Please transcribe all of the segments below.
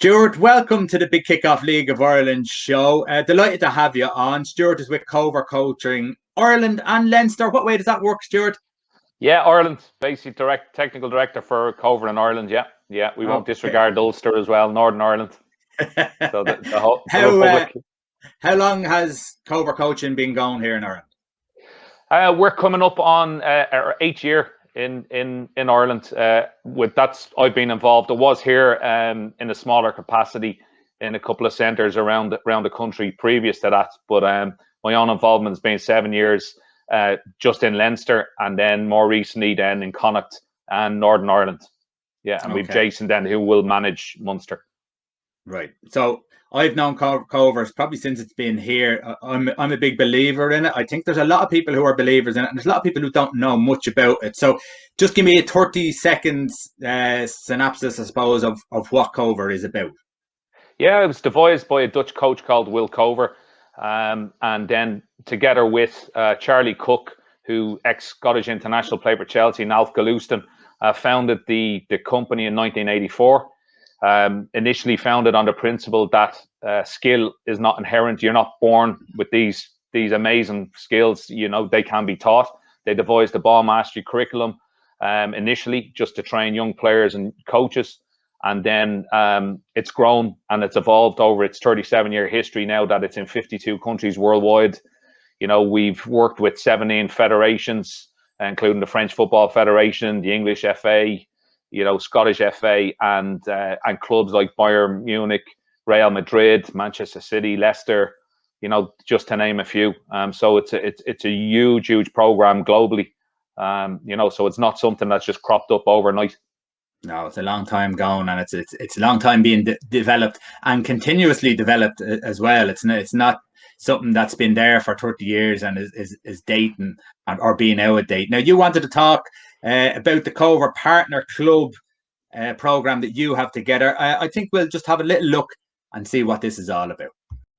Stuart, welcome to the Big Kickoff League of Ireland show. Delighted to have you on. Stuart is with Coerver Coaching, Ireland and Leinster. What way does that work, Stuart? Yeah, Ireland, basically technical director for Coerver in Ireland. Yeah, we won't disregard Ulster as well, Northern Ireland. So the Republic. How long has Coerver Coaching been going here in Ireland? We're coming up on our 8th year in Ireland. I've been involved. I was here in a smaller capacity in a couple of centres around the country previous to that, but my own involvement has been 7 years just in Leinster, and then more recently then in Connacht and Northern Ireland. Yeah, and we've Jason then who will manage Munster. Right. So I've known Coerver probably since it's been here. I'm a big believer in it. I think there's a lot of people who are believers in it, and there's a lot of people who don't know much about it. So just give me a 30 seconds synopsis, I suppose, of what Coerver is about. Yeah, it was devised by a Dutch coach called Will Coerver, and then together with Charlie Cook, who ex-Scottish international player for Chelsea, and Alf Galuston, founded the company in 1984. Initially founded on the principle that skill is not inherent. You're not born with these amazing skills. You know, they can be taught. They devised the ball mastery curriculum initially just to train young players and coaches. And then it's grown and it's evolved over its 37-year history now that it's in 52 countries worldwide. You know, we've worked with 17 federations, including the French Football Federation, the English FA, you know, Scottish FA, and clubs like Bayern Munich, Real Madrid, Manchester City, Leicester, you know, just to name a few. So it's a huge program globally. You know, so it's not something that's just cropped up overnight. No, it's a long time going, and it's a long time being developed and continuously developed as well. It's not something that's been there for 30 years and is dating or being out of date. Now, you wanted to talk about the Coerver Partner Club program that you have together. I think we'll just have a little look and see what this is all about.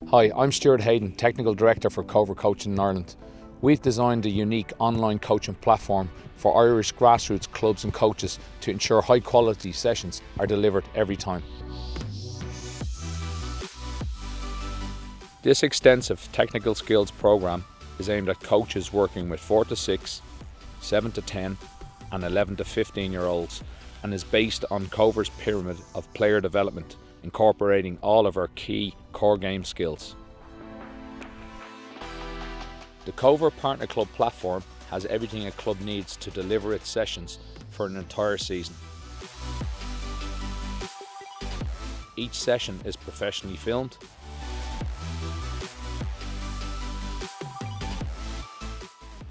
Hi, I'm Stuart Hayden, Technical Director for Coerver Coaching in Ireland. We've designed a unique online coaching platform for Irish grassroots clubs and coaches to ensure high quality sessions are delivered every time. This extensive technical skills program is aimed at coaches working with 4 to 6, 7 to 10 and 11 to 15 year olds, and is based on Coerver's pyramid of player development, incorporating all of our key core game skills. The Coerver Partner Club platform has everything a club needs to deliver its sessions for an entire season. Each session is professionally filmed,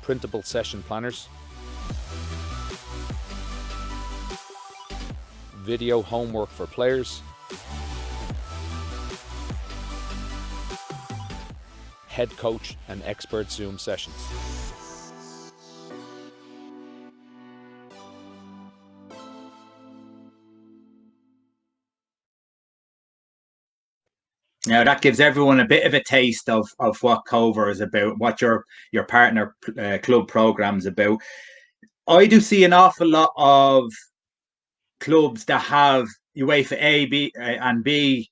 printable session planners, video homework for players, head coach and expert Zoom sessions. Now that gives everyone a bit of a taste of what Coerver is about, what your partner club program is about. I do see an awful lot of clubs that have UEFA A, B, and B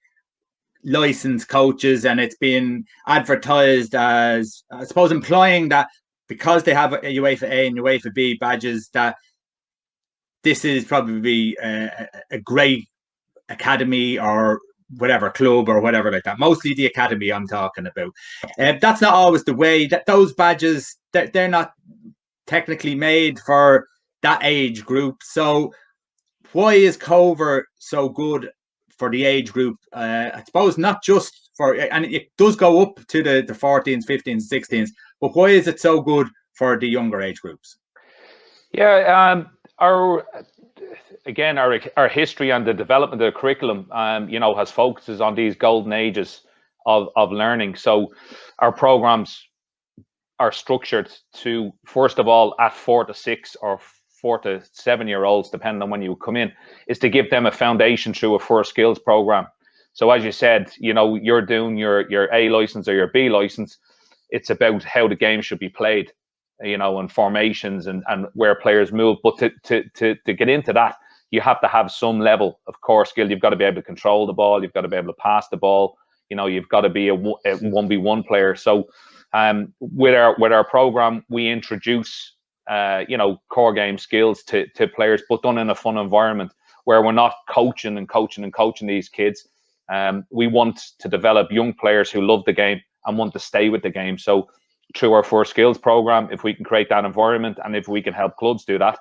licensed coaches, and it's been advertised as, I suppose, implying that because they have a UEFA A and UEFA B badges, that this is probably a great academy or whatever club or whatever like that. Mostly the academy I'm talking about. That's not always the way. That those badges, they're not technically made for that age group. So why is Coerver so good for the age group? I suppose not just for, and it does go up to the 14s, 15s, 16s, but why is it so good for the younger age groups? Yeah, our history and the development of the curriculum, you know, has focuses on these golden ages of learning. So our programs are structured to, first of all, at 4 to 6 or 4 to 7 year olds, depending on when you come in, is to give them a foundation through a first skills program. So as you said, you know, you're doing your A license or your B license. It's about how the game should be played, you know, and formations and where players move. But to get into that, you have to have some level of core skill. You've got to be able to control the ball. You've got to be able to pass the ball. You've got to be a 1v1 player. So with our program, we introduce core game skills to players, but done in a fun environment where we're not coaching these kids. We want to develop young players who love the game and want to stay with the game. So through our 4 skills program, if we can create that environment and if we can help clubs do that,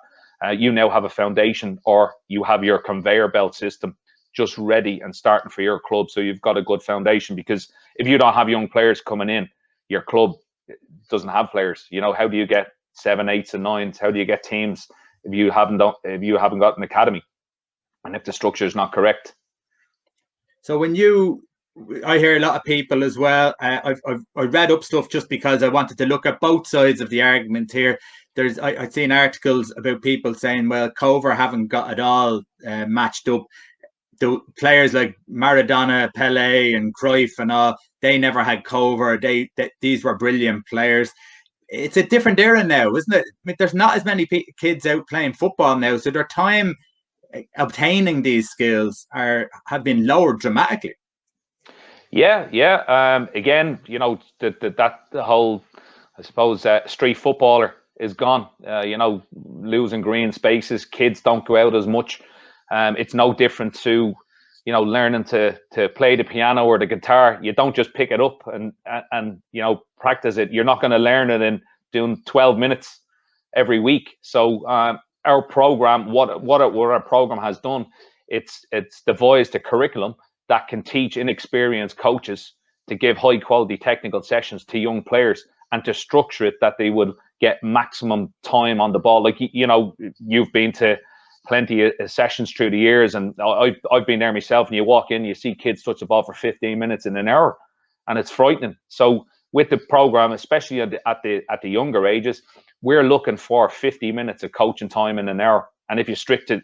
you now have a foundation, or you have your conveyor belt system just ready and starting for your club. So you've got a good foundation, because if you don't have young players coming in, your club doesn't have players. How do you get 7, 8s and 9s? How do you get teams if you haven't got an academy, and if the structure is not correct? So I hear a lot of people as well. I read up stuff just because I wanted to look at both sides of the argument here. I've seen articles about people saying, well, Coerver haven't got it all matched up. The players like Maradona, Pele, and Cruyff and all, they never had Coerver. These were brilliant players. It's a different era now, isn't it? I mean, there's not as many kids out playing football now, so their time obtaining these skills have been lowered dramatically. Yeah. Again, the whole, I suppose, street footballer is gone. Losing green spaces. Kids don't go out as much. It's no different to, learning to play the piano or the guitar. You don't just pick it up and practice it. You're not going to learn it in doing 12 minutes every week. So our program, what our program has done, it's devised a curriculum that can teach inexperienced coaches to give high quality technical sessions to young players, and to structure it that they would get maximum time on the ball. Like, you've been to plenty of sessions through the years, and I've been there myself, and you walk in, you see kids touch the ball for 15 minutes in an hour, and it's frightening. So with the program, especially at the younger ages, we're looking for 50 minutes of coaching time in an hour. And if you stick to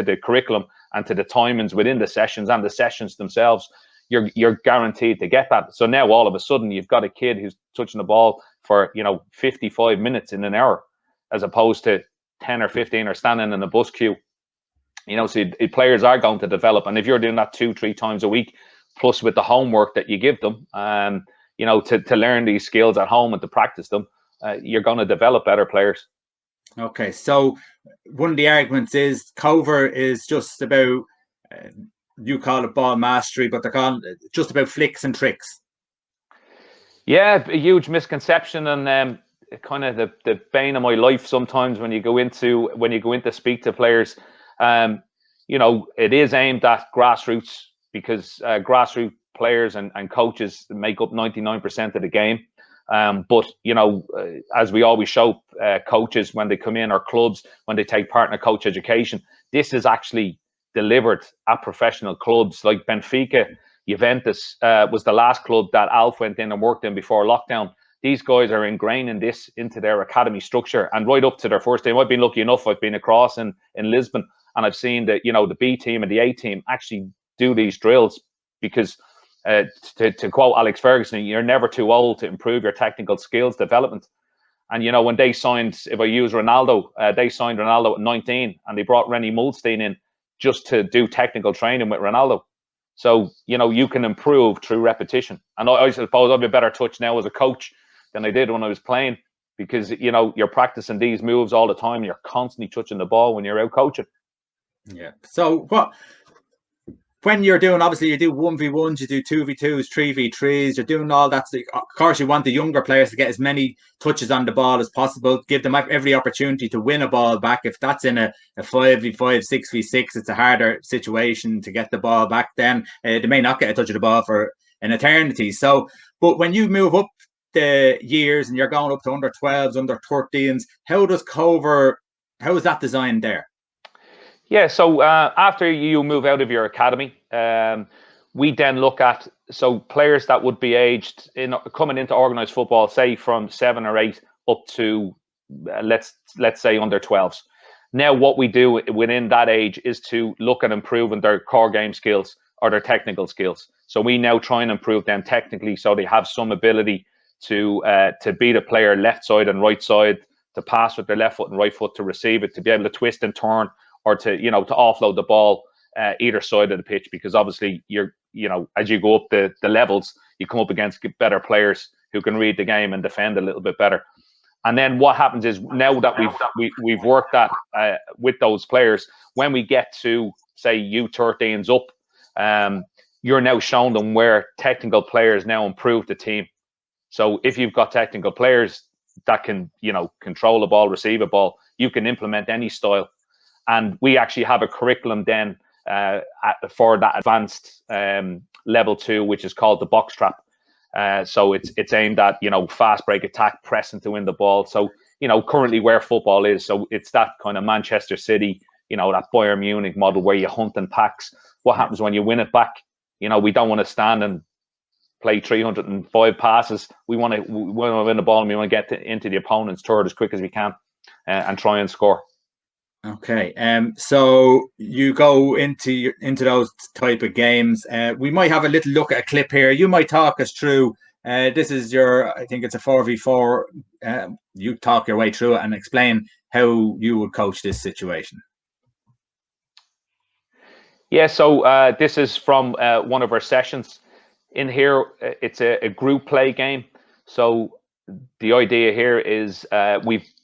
the curriculum and to the timings within the sessions and the sessions themselves, you're guaranteed to get that. So now all of a sudden you've got a kid who's touching the ball for 55 minutes in an hour, as opposed to 10 or 15 or standing in a bus queue. So players are going to develop, and if you're doing that 2-3 times a week, plus with the homework that you give them, to learn these skills at home and to practice them, you're going to develop better players. Okay, so one of the arguments is Coerver is just about, you call it ball mastery, but they're calling it just about flicks and tricks. Yeah, a huge misconception, and kind of the bane of my life sometimes when you go into speak to players. It is aimed at grassroots, because grassroots players and coaches make up 99% of the game. But as we always show coaches when they come in, or clubs when they take partner coach education, this is actually delivered at professional clubs like Benfica. Juventus was the last club that Alf went in and worked in before lockdown. These guys are ingraining this into their academy structure, and right up to their first team. I've been lucky enough, I've been across in Lisbon, and I've seen that the B team and the A team actually do these drills, because to quote Alex Ferguson, you're never too old to improve your technical skills development. And when they signed, if I use Ronaldo, they signed Ronaldo at 19, and they brought Rennie Mulstein in just to do technical training with Ronaldo. So you can improve through repetition. And I suppose I've a better touch now as a coach than I did when I was playing, because you're practicing these moves all the time. You're constantly touching the ball when you're out coaching. Yeah. So when you're doing, obviously you do 1v1s, you do 2v2s, 3v3s, you're doing all that. So of course, you want the younger players to get as many touches on the ball as possible, give them every opportunity to win a ball back. If that's in a 5v5, 6v6, it's a harder situation to get the ball back. Then they may not get a touch of the ball for an eternity. So, but when you move up the years and you're going up to under 12s, under 13s, how is that designed there? Yeah, so after you move out of your academy, we then look at players that would be aged coming into organised football, say from 7 or 8 up to let's say under 12s. Now, what we do within that age is to look at improving their core game skills or their technical skills. So we now try and improve them technically, so they have some ability to beat a player left side and right side, to pass with their left foot and right foot, to receive it, to be able to twist and turn, or to offload the ball either side of the pitch, because obviously as you go up the levels, you come up against better players who can read the game and defend a little bit better. And then what happens is, now that we've worked that with those players, when we get to say U13s up, you're now showing them where technical players now improve the team. So if you've got technical players that can control a ball, receive a ball, you can implement any style. And we actually have a curriculum then for that advanced level 2, which is called the box trap. So it's aimed at fast break attack, pressing to win the ball. So currently where football is, so it's that kind of Manchester City, that Bayern Munich model where you hunt in packs. What happens when you win it back? We don't want to stand and play 305 passes. We want to win the ball, and we want to get into the opponent's third as quick as we can and try and score. Okay, so you go into those type of games. We might have a little look at a clip here. You might talk us through. This is I think it's a 4v4. You talk your way through it and explain how you would coach this situation. Yeah, so this is from one of our sessions. In here, it's a group play game. So the idea here is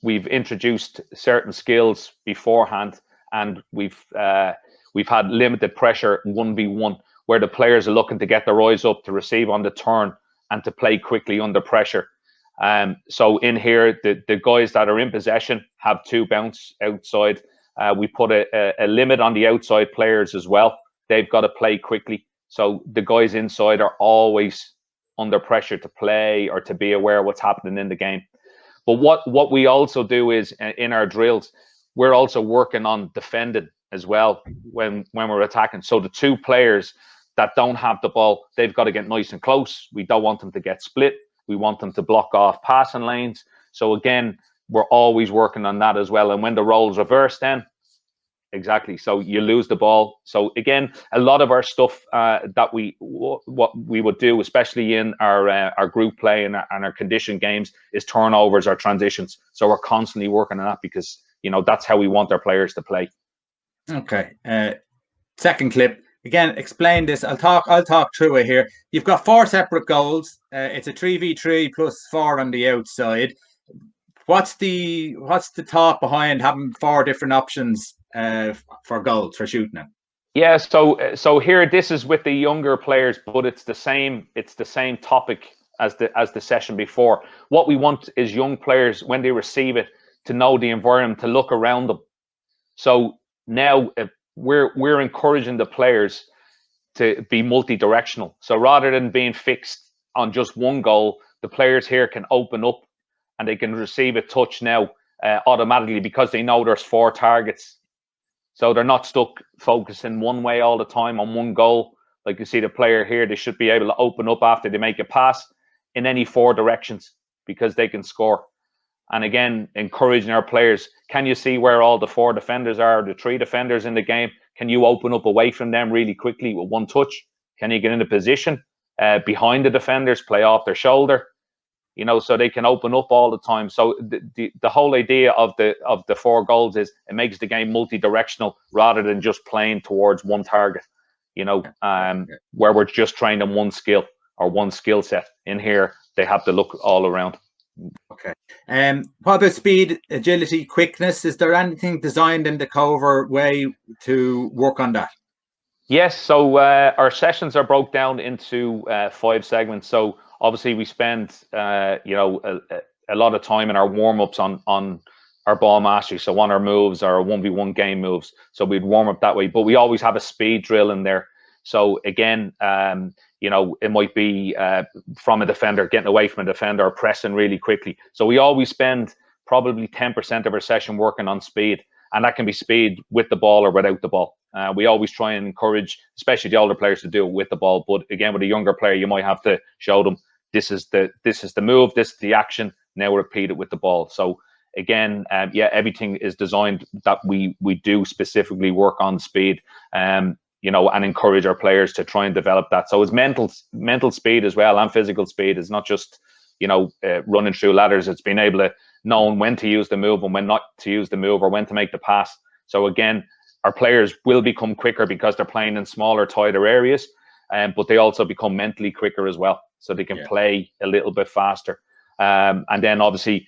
we've introduced certain skills beforehand, and we've had limited pressure 1v1, where the players are looking to get their eyes up, to receive on the turn, and to play quickly under pressure. So in here, the guys that are in possession have 2 bounce outside. We put a limit on the outside players as well. They've got to play quickly. So the guys inside are always under pressure to play or to be aware of what's happening in the game. But what we also do is, in our drills, we're also working on defending as well when we're attacking. So the 2 players that don't have the ball, they've got to get nice and close. We don't want them to get split. We want them to block off passing lanes. So again, we're always working on that as well. And when the roles reverse, then exactly, so you lose the ball. So again, a lot of our stuff that what we would do, especially in our group play and our condition games, is turnovers or transitions. So we're constantly working on that, because that's how we want our players to play. Okay. Second clip. Again, explain this. I'll talk through it here. You've got 4 separate goals. It's a 3v3 plus 4 on the outside. What's the thought behind having 4 different options for goals, for shooting it? Yeah, so here, this is with the younger players, but it's the same topic as the session before. What we want is young players, when they receive it, to know the environment, to look around them. So now we're encouraging the players to be multi-directional. So rather than being fixed on just one goal, the players here can open up and they can receive a touch now automatically, because they know there's 4 targets. So they're not stuck focusing one way all the time on one goal. Like you see the player here, they should be able to open up after they make a pass in any 4 directions, because they can score. And again, encouraging our players, can you see where all the 4 defenders are, the 3 defenders in the game? Can you open up away from them really quickly with one touch? Can you get into position behind the defenders, play off their shoulder? So they can open up all the time. So the whole idea of the 4 goals is it makes the game multi-directional, rather than just playing towards one target, where we're just training one skill or one skill set. In here, they have to look all around. Okay. What about speed, agility, quickness? Is there anything designed in the Coerver way to work on that? Yes. So our sessions are broke down into 5 segments. So obviously we spend a lot of time in our warm-ups on our ball mastery, so on our moves, our 1v1 game moves. So we'd warm up that way, but we always have a speed drill in there. So again, it might be from a defender, getting away from a defender, or pressing really quickly. So we always spend probably 10% of our session working on speed, and that can be speed with the ball or without the ball. We always try and encourage, especially the older players, to do it with the ball. But again, with a younger player, you might have to show them this is the move, this is the action. Now repeat it with the ball. So again, everything is designed that we do specifically work on speed, and encourage our players to try and develop that. So it's mental speed as well, and physical speed. It's not just running through ladders. It's being able to know when to use the move and when not to use the move, or when to make the pass. So again, our players will become quicker because they're playing in smaller, tighter areas, but they also become mentally quicker as well, so they can play a little bit faster. And then obviously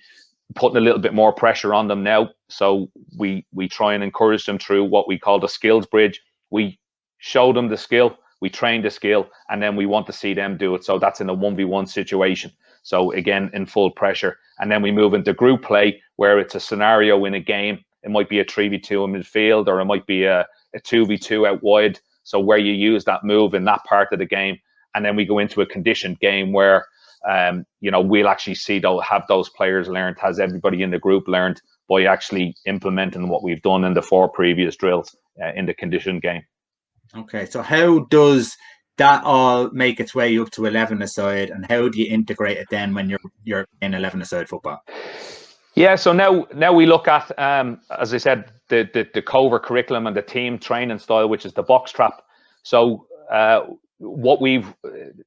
putting a little bit more pressure on them now. So we try and encourage them through what we call the skills bridge. We show them the skill, we train the skill, and then we want to see them do it. So that's in a 1v1 situation. So again, in full pressure. And then we move into group play, where it's a scenario in a game. It might be a 3v2 in midfield, or it might be a 2v2 out wide. So where you use that move in that part of the game. And then we go into a conditioned game where we'll actually have those players learned, has everybody in the group learned by actually implementing what we've done in the 4 previous drills in the conditioned game. Okay, so how does that all make its way up to 11-a-side, and how do you integrate it then when you're in 11-a-side football? Yeah, so now we look at, as I said, the Coerver curriculum and the team training style, which is the box trap. So what we've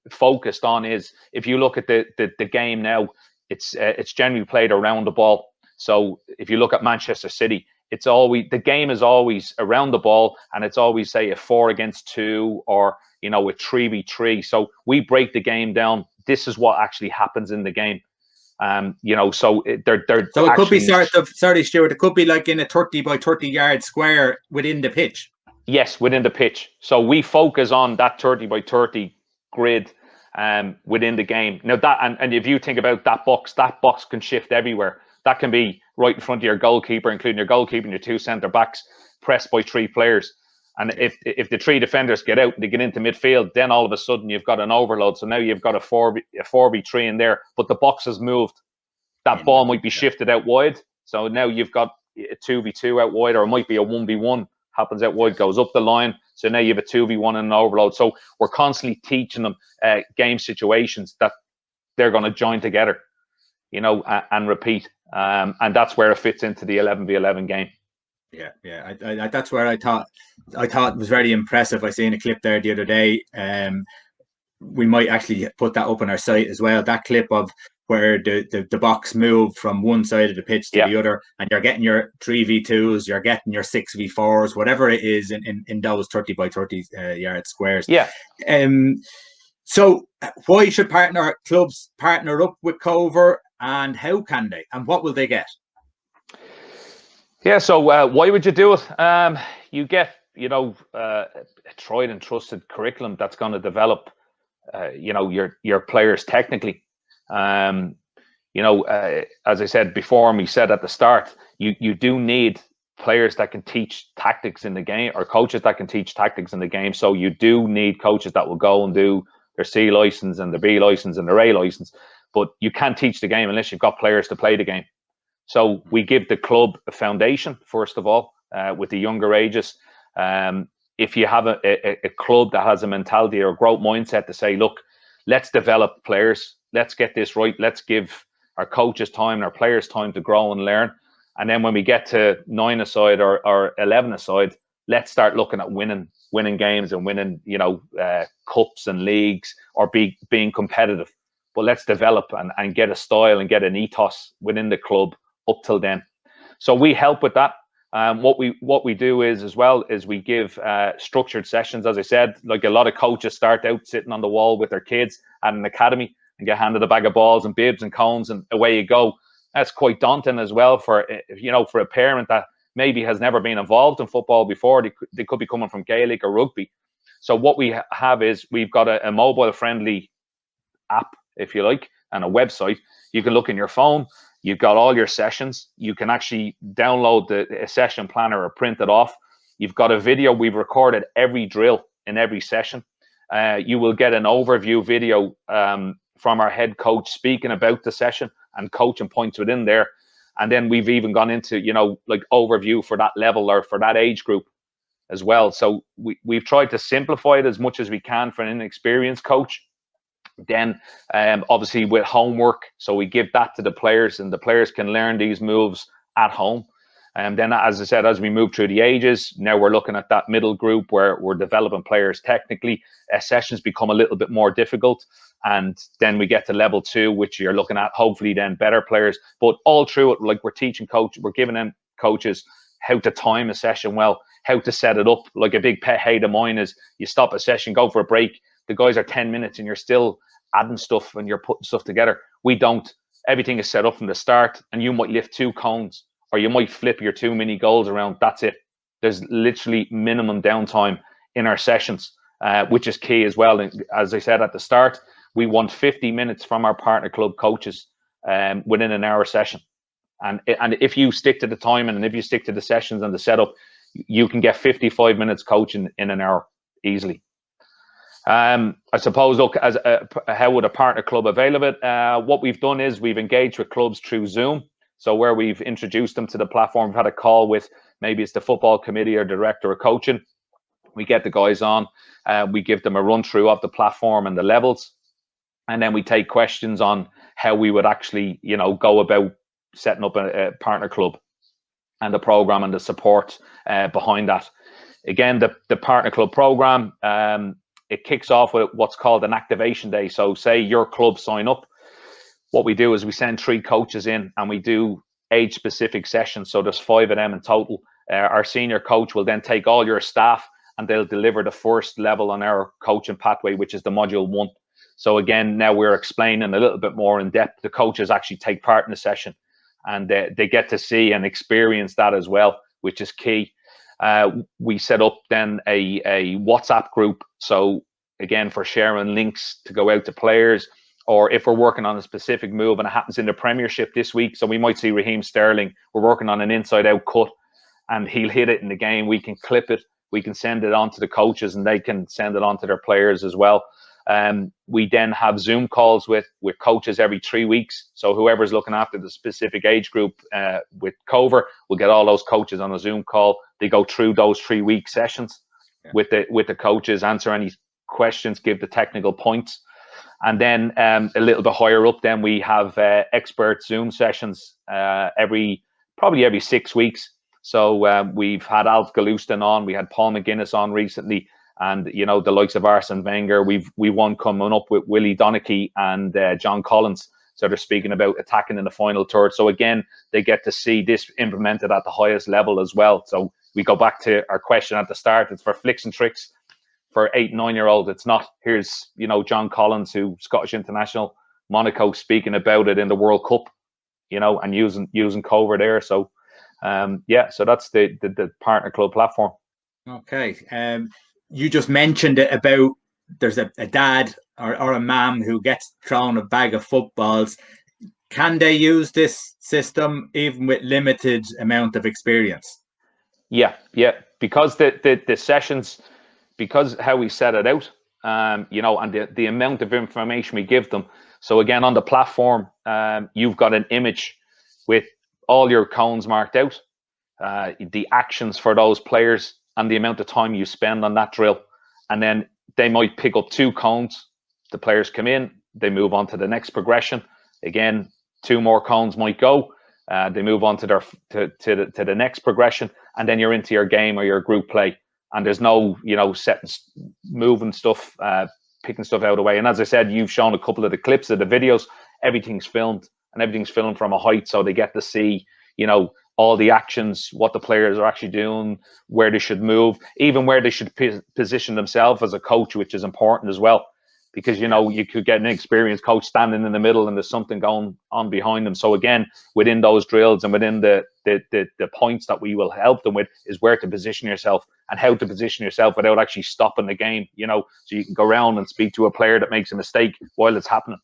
focused on is, if you look at the game now, it's generally played around the ball. So if you look at Manchester City, the game is always around the ball, and it's always, say, a 4 against 2 or a 3v3. So we break the game down. This is what actually happens in the game. So it could be sorry, Stuart. It could be like in a 30 by 30 yard square within the pitch. Yes, within the pitch. So we focus on that 30 by 30 grid within the game. Now that, and if you think about that box can shift everywhere. That can be right in front of your goalkeeper, including your goalkeeper and your 2 centre backs, pressed by 3 players. And if the 3 defenders get out and they get into midfield, then all of a sudden you've got an overload. So now you've got a 4v3 in there, but the box has moved. That ball might be shifted out wide. So now you've got a 2v2 out wide, or it might be a 1v1 happens out wide, goes up the line. So now you have a 2v1 and an overload. So we're constantly teaching them game situations that they're going to join together, and repeat. And that's where it fits into the 11v11 game. Yeah. I that's where I thought it was very impressive. I seen a clip there the other day. We might actually put that up on our site as well. That clip of where the box moved from one side of the pitch to the other, and you're getting your 3v2s, you're getting your 6v4s, whatever it is in those 30 by 30 yard squares. Yeah. So why should clubs partner up with Coerver, and how can they, and what will they get? Yeah, so why would you do it? You get, a tried and trusted curriculum that's going to develop, your players technically. As I said before, and we said at the start, you do need players that can teach tactics in the game, or coaches that can teach tactics in the game. So you do need coaches that will go and do their C license and their B license and their A license. But you can't teach the game unless you've got players to play the game. So we give the club a foundation, first of all, with the younger ages. If you have a club that has a mentality or a growth mindset to say, look, let's develop players, let's get this right, let's give our coaches time and our players time to grow and learn. And then when we get to 9-a-side or 11-a-side, let's start looking at winning games and winning, cups and leagues, or being competitive. But let's develop and get a style and get an ethos within the club up till then. So we help with that. What we do is we give structured sessions. As I said, like a lot of coaches start out sitting on the wall with their kids at an academy and get handed a bag of balls and bibs and cones, and away you go. That's quite daunting as well for a parent that maybe has never been involved in football before. They could be coming from Gaelic or rugby. So what we have is we've got a mobile friendly app, if you like, and a website. You can look in your phone. You've got all your sessions. You can actually download a session planner or print it off. You've got a video. We've recorded every drill in every session. You will get an overview video from our head coach speaking about the session and coaching points within there. And then we've even gone into, like overview for that level or for that age group as well. So we've tried to simplify it as much as we can for an inexperienced coach. Then obviously with homework, so we give that to the players, and the players can learn these moves at home. And then, as I said, as we move through the ages, now we're looking at that middle group where we're developing players technically. Sessions become a little bit more difficult, and then we get to level 2, which you're looking at hopefully then better players. But all through it, like we're teaching we're giving them coaches how to time a session well, how to set it up. Like a big pet hate of mine is you stop a session, go for a break. The guys are 10 minutes and you're still adding stuff and you're putting stuff together. We don't. Everything is set up from the start, and you might lift 2 cones or you might flip your 2 mini goals around. That's it. There's literally minimum downtime in our sessions, which is key as well. And as I said at the start, we want 50 minutes from our partner club coaches within an hour session. And if you stick to the timing and if you stick to the sessions and the setup, you can get 55 minutes coaching in an hour easily. I suppose, look, as how would a partner club avail of it? What we've done is we've engaged with clubs through Zoom. So where we've introduced them to the platform, we've had a call with maybe it's the football committee or director of coaching. We get the guys on, we give them a run through of the platform and the levels, and then we take questions on how we would actually, go about setting up a partner club and the program and the support behind that. Again, the partner club program, it kicks off with what's called an activation day. So say your club sign up. What we do is we send 3 coaches in and we do age-specific sessions. So there's 5 of them in total. Our senior coach will then take all your staff and they'll deliver the first level on our coaching pathway, which is the module 1. So again, now we're explaining a little bit more in depth. The coaches actually take part in the session and they get to see and experience that as well, which is key. We set up then a WhatsApp group. So again, for sharing links to go out to players, or if we're working on a specific move and it happens in the Premiership this week. So we might see Raheem Sterling, we're working on an inside out cut and he'll hit it in the game. We can clip it. We can send it on to the coaches and they can send it on to their players as well. We then have Zoom calls with coaches every 3 weeks. So whoever's looking after the specific age group with Coerver will get all those coaches on a Zoom call. They go through those 3-week sessions with the coaches, answer any questions, give the technical points. And then a little bit higher up, then we have expert Zoom sessions probably every 6 weeks. So we've had Alf Galuston on, we had Paul McGuinness on recently, and the likes of Arsene Wenger. We've one coming up with Willie Donachie and John Collins. So they're speaking about attacking in the final third. So again, they get to see this implemented at the highest level as well. So we go back to our question at the start. It's for flicks and tricks. For 8, 9-year-olds, it's not. Here's John Collins, who Scottish international, Monaco, speaking about it in the World Cup, and using Coerver there. So so that's the partner club platform. Okay. You just mentioned it about there's a dad or a mum who gets thrown a bag of footballs. Can they use this system even with limited amount of experience? Yeah. Because the sessions, because how we set it out, and the amount of information we give them. So again, on the platform, you've got an image with all your cones marked out, the actions for those players, and the amount of time you spend on that drill. And then they might pick up 2 cones. The players come in, they move on to the next progression. Again, 2 more cones might go. They move on to the next progression, and then you're into your game or your group play. And there's no, setting, moving stuff, picking stuff out of the way. And as I said, you've shown a couple of the clips of the videos. Everything's filmed, and everything's filmed from a height, so they get to see, all the actions, what the players are actually doing, where they should move, even where they should position themselves as a coach, which is important as well. Because, you could get an experienced coach standing in the middle and there's something going on behind them. So again, within those drills and within the points that we will help them with is where to position yourself and how to position yourself without actually stopping the game, so you can go around and speak to a player that makes a mistake while it's happening.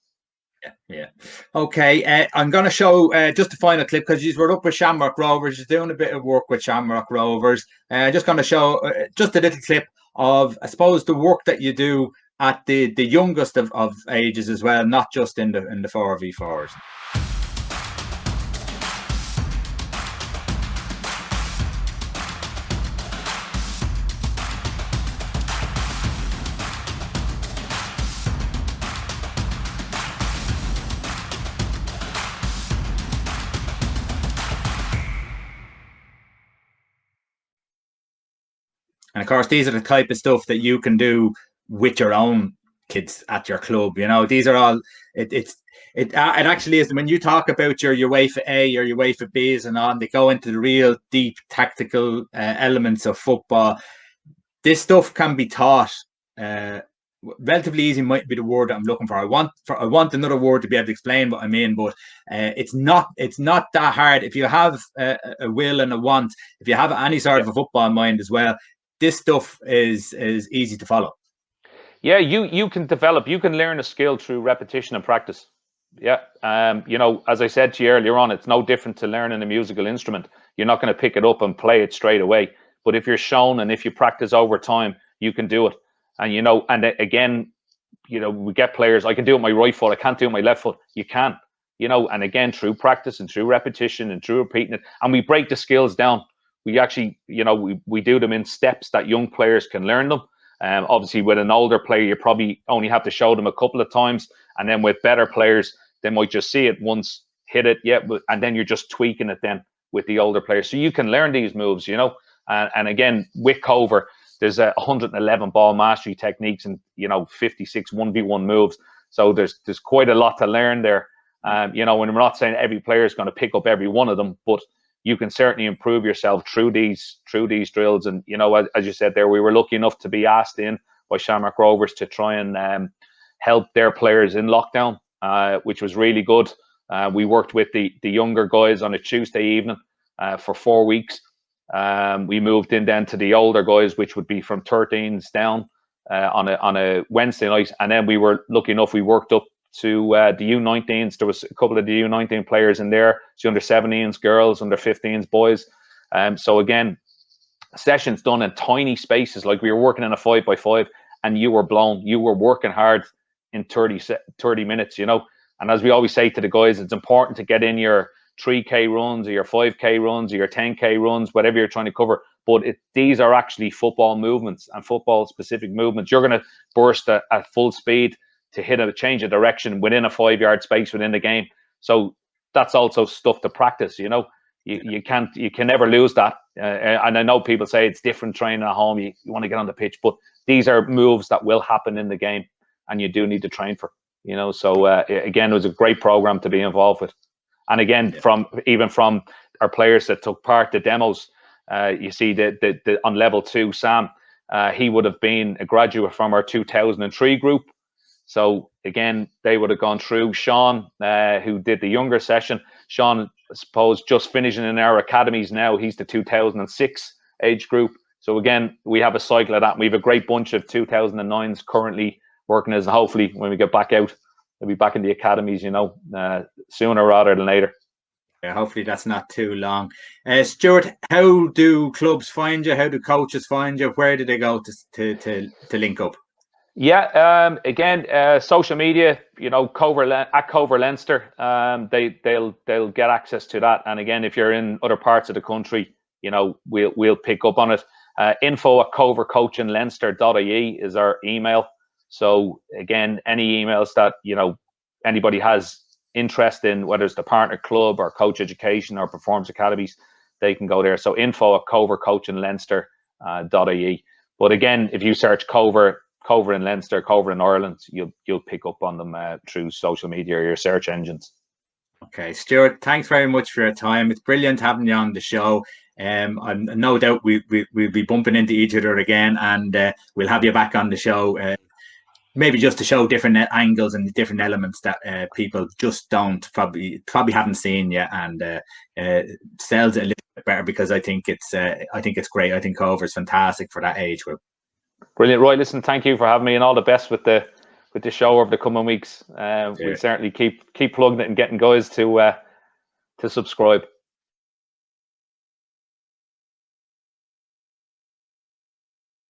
Yeah. Okay. I'm going to show just a final clip because you were up with Shamrock Rovers. You're doing a bit of work with Shamrock Rovers. Just going to show just a little clip of, I suppose, the work that you do at the youngest of ages as well, not just in the 4v4s. And of course, these are the type of stuff that you can do with your own kids at your club. These are all it actually is. When you talk about your UEFA A or your UEFA Bs and on, they go into the real deep tactical elements of football. This stuff can be taught. Relatively easy might be the word I'm looking for. I want another word to be able to explain what I mean, but it's not that hard if you have a will and a want. If you have any sort of a football mind as well, this stuff is easy to follow. Yeah, you can develop, you can learn a skill through repetition and practice. Yeah, as I said to you earlier on, it's no different to learning a musical instrument. You're not going to pick it up and play it straight away, but if you're shown and if you practice over time, you can do it. And and again, we get players. I can do it with my right foot. I can't do it with my left foot. You can, and again, through practice and through repetition and through repeating it, and we break the skills down. We actually, we do them in steps that young players can learn them. Obviously, with an older player, you probably only have to show them a couple of times, and then with better players, they might just see it once, hit it, and then you're just tweaking it then with the older players. So you can learn these moves, and again, with Coerver, there's 111 ball mastery techniques and 56 1v1 moves. So there's quite a lot to learn there. And we're not saying every player is going to pick up every one of them, but you can certainly improve yourself through these drills. And as you said there, we were lucky enough to be asked in by Shamrock Rovers to try and help their players in lockdown, which was really good. We worked with the younger guys on a Tuesday evening for 4 weeks. We moved in then to the older guys, which would be from 13s down on a Wednesday night, and then we were lucky enough. We worked up to the U19s. There was a couple of the U19 players in there. So under 17s girls, under 15s boys. So again, sessions done in tiny spaces, like we were working in a 5x5, and you were blown. You were working hard in 30 minutes, And as we always say to the guys, it's important to get in your 3K runs or your 5K runs or your 10K runs, whatever you're trying to cover. But these are actually football movements and football specific movements. You're going to burst at full speed to hit a change of direction within a 5-yard space within the game. So that's also stuff to practice. You can never lose that. And I know people say it's different training at home. You want to get on the pitch, but these are moves that will happen in the game, and you do need to train for. So again, it was a great program to be involved with. And again, from our players that took part, the demos, you see the on level 2, Sam, he would have been a graduate from our 2003 group. So again, they would have gone through. Sean, who did the younger session, Sean, I suppose, just finishing in our academies now. He's the 2006 age group. So again, we have a cycle of that. We have a great bunch of 2009s currently working as, hopefully when we get back out, they'll be back in the academies, sooner rather than later. Yeah, hopefully that's not too long. Stuart, how do clubs find you? How do coaches find you? Where do they go to link up? Yeah, again, social media, Coerver at Coerver Leinster, they'll get access to that. And again, if you're in other parts of the country, we'll pick up on it. info@coervercoachingleinster.ie is our email. So again, any emails that anybody has interest in, whether it's the partner club or coach education or performance academies, they can go there. So info@coervercoachingleinster.ie. But again, if you search Coerver in Leinster, Coerver in Ireland, you'll pick up on them through social media or your search engines. Okay, Stuart, thanks very much for your time. It's brilliant having you on the show. I'm no doubt we'll be bumping into each other again, and we'll have you back on the show. Maybe just to show different angles and different elements that people just probably haven't seen yet, and sells it a little bit better, because I think it's great. I think Coerver is fantastic for that age group. Brilliant, Roy. Listen, thank you for having me, and all the best with the show over the coming weeks. We'll certainly keep plugging it and getting guys to subscribe.